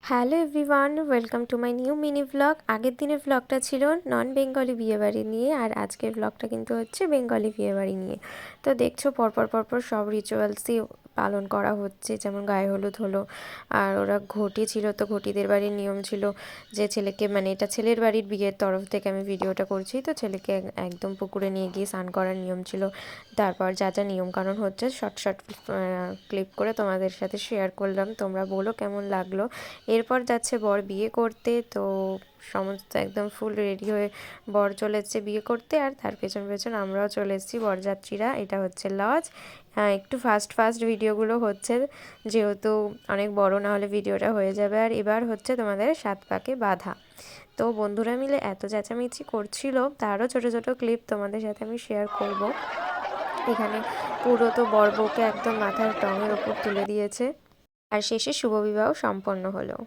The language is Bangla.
Hello everyone, welcome to my new mini blog. আগের দিনের ব্লগটা ছিল নন বেঙ্গলি বিয়েবাড়ি নিয়ে, আর আজকের ব্লগটা কিন্তু হচ্ছে বেঙ্গলি বিয়েবাড়ি নিয়ে। তো দেখছো পরপর সব রিচুয়ালসই পালন করা হচ্ছে, যেমন গায়ে হলুদ হলো, আর ওরা ঘটি ছিল, তো ঘটিদের বাড়ির নিয়ম ছিল যে ছেলেকে, মানে এটা ছেলের বাড়ির বিয়ের তরফ থেকে আমি ভিডিওটা করছি, তো ছেলেকে একদম পুকুরে নিয়ে গিয়ে স্নান করার নিয়ম ছিল। তারপর যা যা নিয়মকানুন হচ্ছে শর্ট ক্লিপ করে তোমাদের সাথে শেয়ার করলাম, তোমরা বলো কেমন লাগলো। এরপর যাচ্ছে বর বিয়ে করতে, তো সমস্ত একদম ফুল রেডি হয়ে বর চলে এসছে বিয়ে করতে, আর তার পেছন পেছন আমরাও চলে এসেছি বরযাত্রীরা। এটা হচ্ছে লজ। হ্যাঁ, একটু ফাস্ট ভিডিওগুলো হচ্ছে, যেহেতু অনেক বড় না হলে ভিডিওটা হয়ে যাবে। আর এবার হচ্ছে তোমাদের 7 পাকে বাঁধা। তো বন্ধুরা মিলে এত চেঁচামেচি করছিল, তারও ছোট ছোট ক্লিপ তোমাদের সাথে আমি শেয়ার করব। এখানে পুরো তো বর বউকে একদম মাথার টঙের ওপর তুলে দিয়েছে, আর শেষে শুভবিবাহ সম্পন্ন হলো।